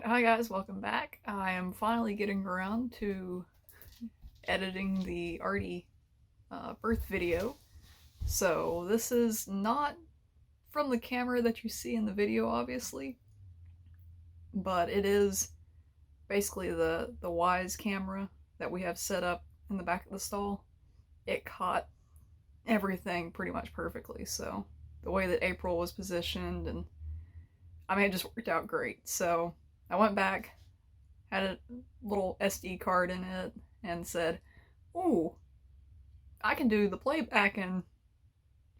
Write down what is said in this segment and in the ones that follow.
Alright, hi guys, welcome back. I am finally getting around to editing the Artie birth video. So this is not from the camera that you see in the video, obviously, but it is basically the Wyze camera that we have set up in the back of the stall. It caught everything pretty much perfectly, so the way that April was positioned, and I mean, it just worked out great. So I went back, had a little SD card in it, and said, "Ooh, I can do the playback and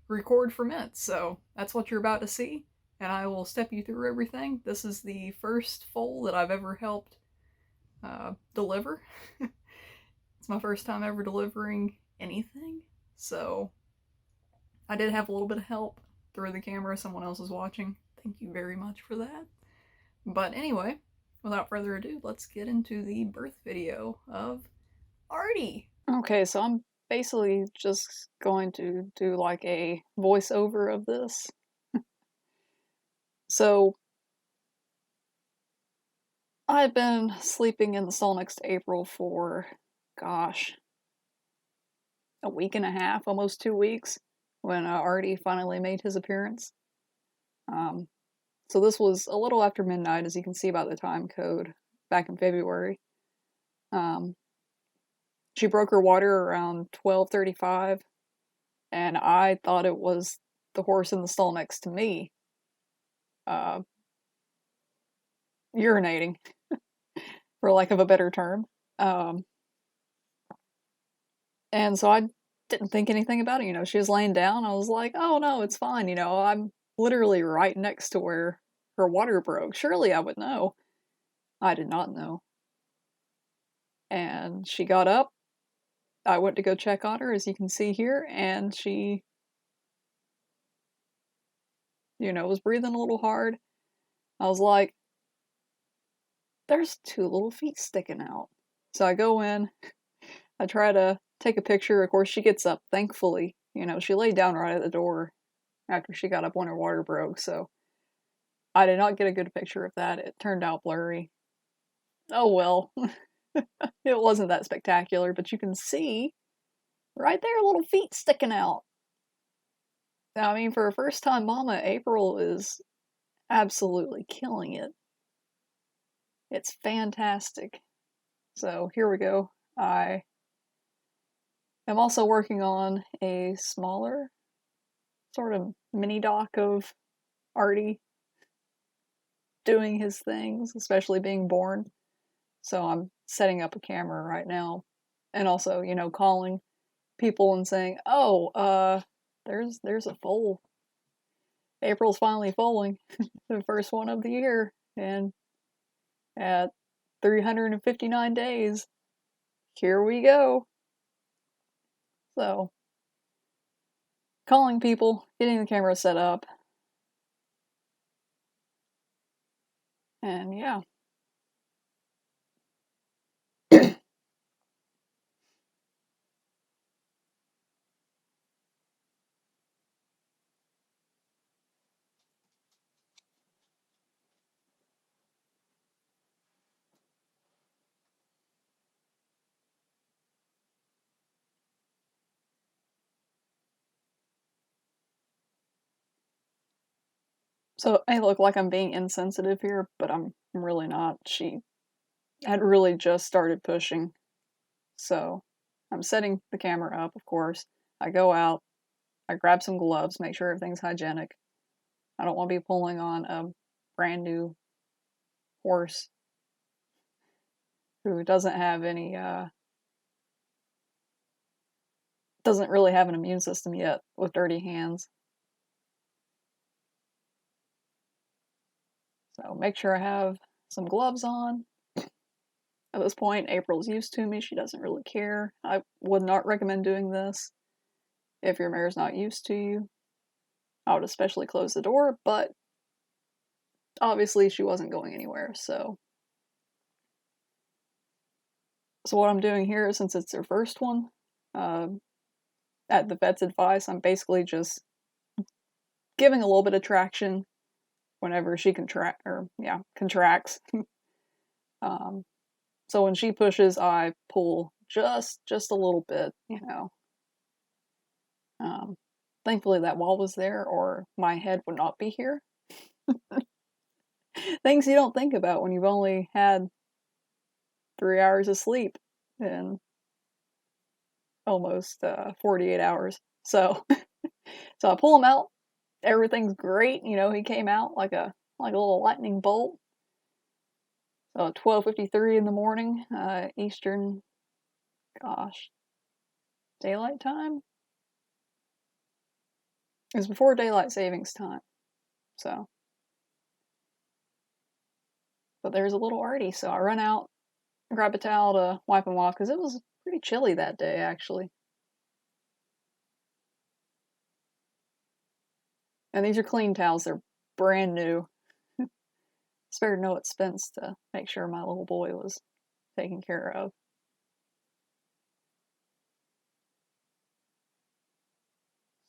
record from it." So that's what you're about to see, and I will step you through everything. This is the first foal that I've ever helped deliver. It's my first time ever delivering anything, so I did have a little bit of help through the camera. Someone else was watching. Thank you very much for that. But anyway, without further ado, let's get into the birth video of Artie. Okay, so I'm basically just going to do like a voiceover of this. So, I've been sleeping in the stall next to April for, gosh, a week and a half, almost 2 weeks, when Artie finally made his appearance. So this was a little after midnight, as you can see by the time code, back in February. She broke her water around 12:35, and I thought it was the horse in the stall next to me urinating, for lack of a better term. And so I didn't think anything about it. She was laying down. I was like, oh no, it's fine. I'm literally right next to where her water broke. Surely I would know. I did not know. And she got up. I went to go check on her, as you can see here, and she, was breathing a little hard. I was like, there's two little feet sticking out. So I go in, I try to take a picture. Of course, she gets up, thankfully. She laid down right at the door after she got up when her water broke, so I did not get a good picture of that. It turned out blurry. Oh well. It wasn't that spectacular, but you can see right there, little feet sticking out. I mean, for a first time mama, April is absolutely killing it. It's fantastic. So here we go. I am also working on a smaller sort of mini doc of Artie doing his things, especially being born. So I'm setting up a camera right now, and also, calling people and saying, "Oh, there's a foal. April's finally foaling, the first one of the year, and at 359 days, here we go." So, calling people, getting the camera set up, and yeah. So I look like I'm being insensitive here, but I'm really not. She had really just started pushing. So I'm setting the camera up, of course. I go out, I grab some gloves, make sure everything's hygienic. I don't want to be pulling on a brand new horse who doesn't have any, doesn't really have an immune system yet with dirty hands. So make sure I have some gloves on. At this point, April's used to me. She doesn't really care. I would not recommend doing this if your mare's not used to you. I would especially close the door, but obviously she wasn't going anywhere, so what I'm doing here, since it's their first one, at the vet's advice, I'm basically just giving a little bit of traction whenever she contracts. So when she pushes, I pull just a little bit, you know. Thankfully that wall was there, or my head would not be here. Things you don't think about when you've only had 3 hours of sleep in almost 48 hours. So, so I pull him out. Everything's great. You know, he came out like a little lightning bolt. So 12:53 in the morning, Eastern, gosh, daylight time. It was before daylight savings time. So, but there's a little Artie. So I run out, grab a towel to wipe him off because it was pretty chilly that day actually. And these are clean towels. They're brand new. Spared no expense to make sure my little boy was taken care of.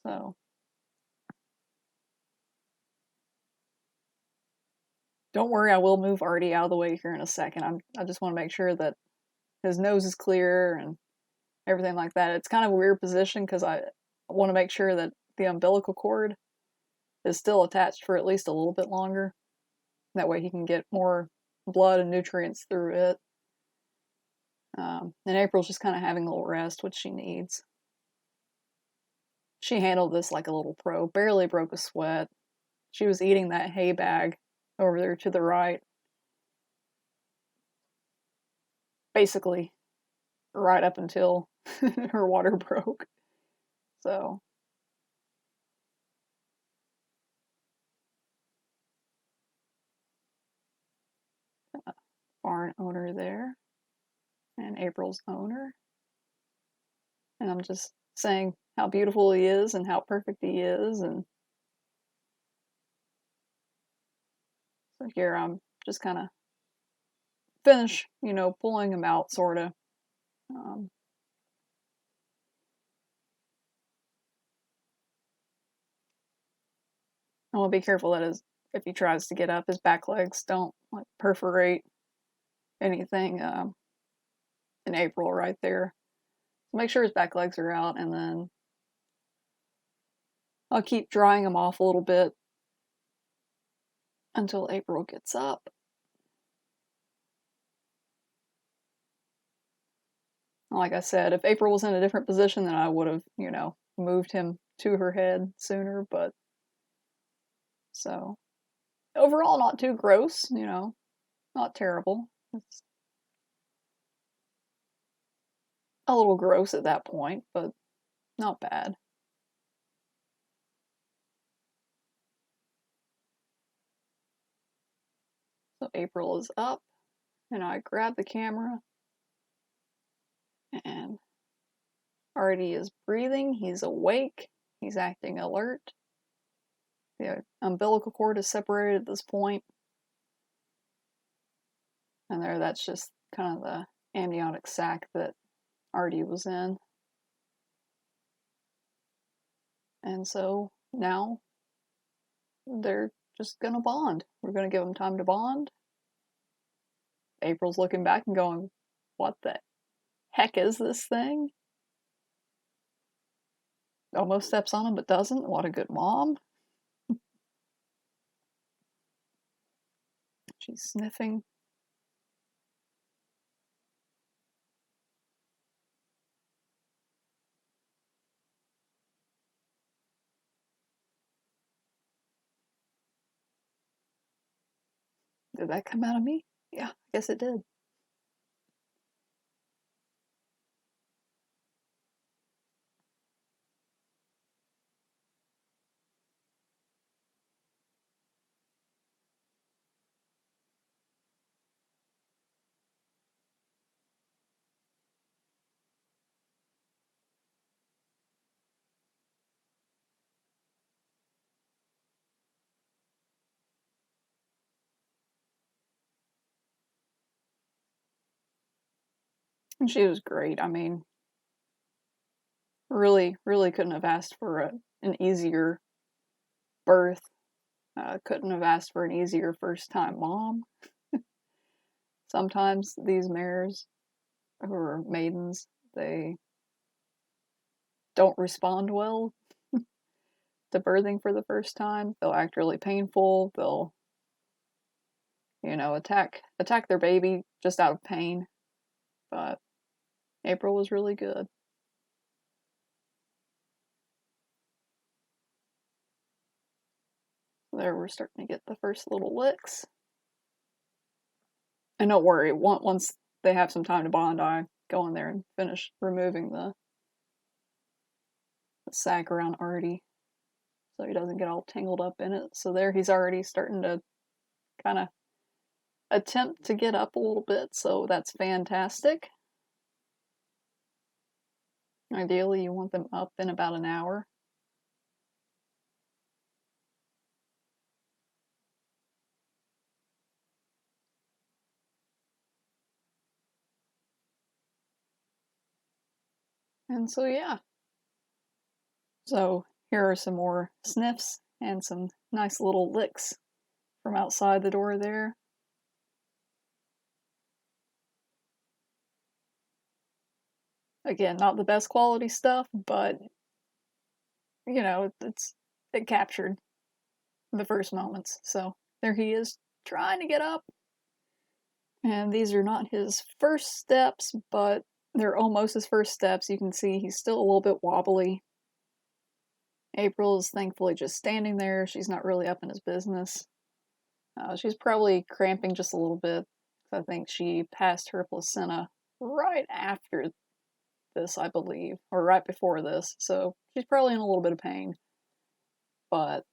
So, don't worry, I will move Artie out of the way here in a second. I just want to make sure that his nose is clear and everything like that. It's kind of a weird position because I want to make sure that the umbilical cord is still attached for at least a little bit longer. That way he can get more blood and nutrients through it. And April's just kind of having a little rest, which she needs. She handled this like a little pro, barely broke a sweat. She was eating that hay bag over there to the right. Basically, right up until her water broke. So, barn owner there, and April's owner. And I'm just saying how beautiful he is and how perfect he is. And so here I'm just kind of finish, you know, pulling him out, sort of. I want to be careful that if he tries to get up, his back legs don't like perforate anything in April right there. So make sure his back legs are out, and then I'll keep drying him off a little bit until April gets up. Like I said, if April was in a different position, then I would have, you know, moved him to her head sooner, but so overall not too gross, you know, not terrible. It's a little gross at that point, but not bad. So April is up, and I grab the camera, and Artie is breathing, he's awake, he's acting alert. The umbilical cord is separated at this point. And there, that's just kind of the amniotic sac that Artie was in. And so now they're just gonna bond. We're gonna give them time to bond. April's looking back and going, what the heck is this thing? Almost steps on him but doesn't. What a good mom. She's sniffing. Did that come out of me? Yeah, I guess it did. And she was great. I mean, really, really couldn't have asked for an easier birth. Couldn't have asked for an easier first time mom. sometimes these mares or maidens, they don't respond well to birthing for the first time. They'll act really painful. They'll, attack their baby just out of pain. But April was really good. There, we're starting to get the first little licks. And don't worry, once they have some time to bond, I go in there and finish removing the sack around Artie so he doesn't get all tangled up in it. So there, he's already starting to kind of attempt to get up a little bit, so that's fantastic. Ideally, you want them up in about an hour. And so, yeah. So here are some more sniffs and some nice little licks from outside the door there. Again, not the best quality stuff, but it captured the first moments. So there he is, trying to get up. And these are not his first steps, but they're almost his first steps. You can see he's still a little bit wobbly. April is thankfully just standing there. She's not really up in his business. She's probably cramping just a little bit. I think she passed her placenta right after this, I believe, or right before this. So she's probably in a little bit of pain. But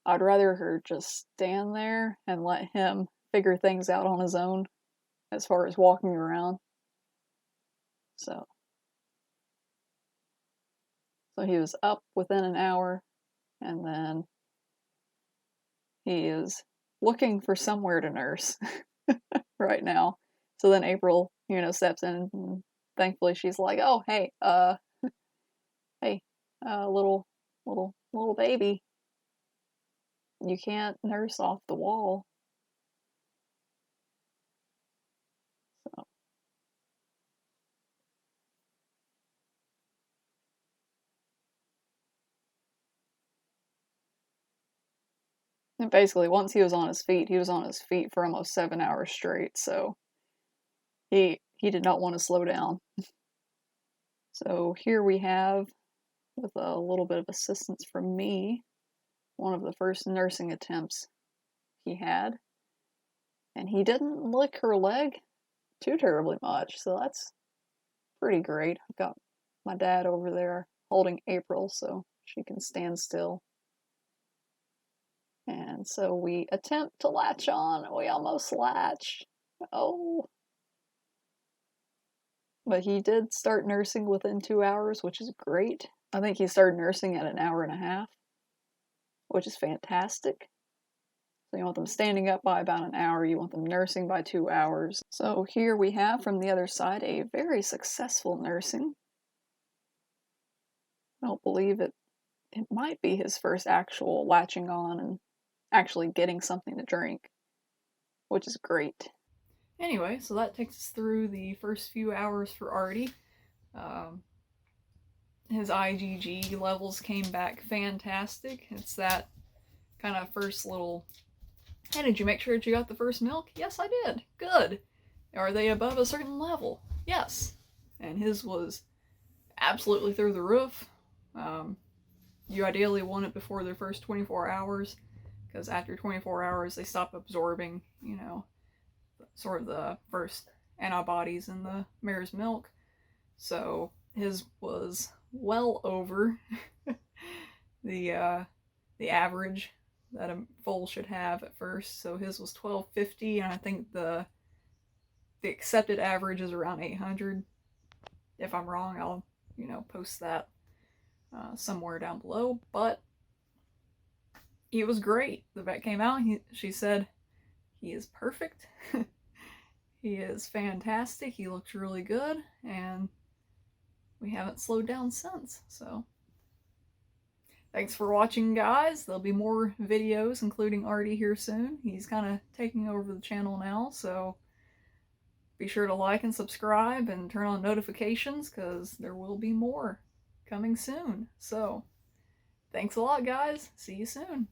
I'd rather her just stand there and let him figure things out on his own as far as walking around. So he was up within an hour, and then he is looking for somewhere to nurse right now. So then April, steps in, and thankfully she's like, "Oh, hey, little baby, you can't nurse off the wall." So. And basically, once he was on his feet for almost 7 hours straight, so he did not want to slow down. So here we have, with a little bit of assistance from me, one of the first nursing attempts he had. And he didn't lick her leg too terribly much, so that's pretty great. I've got my dad over there holding April so she can stand still. And so we attempt to latch on. We almost latch. Oh. But he did start nursing within 2 hours, which is great. I think he started nursing at an hour and a half, which is fantastic. So you want them standing up by about an hour. You want them nursing by 2 hours. So here we have from the other side a very successful nursing. I don't believe it might be his first actual latching on and actually getting something to drink, which is great. Anyway, so that takes us through the first few hours for Artie. His IgG levels came back fantastic. It's that kind of first little, "Hey, did you make sure that you got the first milk?" "Yes, I did." "Good." "Are they above a certain level?" "Yes." And his was absolutely through the roof. You ideally want it before their first 24 hours, because after 24 hours they stop absorbing, sort of the first antibodies in the mare's milk. So his was well over the average that a foal should have at first. So his was 1250, and I think the accepted average is around 800. If I'm wrong, I'll post that somewhere down below. But he was great. The vet came out. She said he is perfect. He is fantastic. He looks really good, and we haven't slowed down since. So Thanks for watching, guys. There'll be more videos, including Artie, here soon. He's kind of taking over the channel now, so be sure to like and subscribe and turn on notifications because there will be more coming soon. So, thanks a lot, guys. See you soon.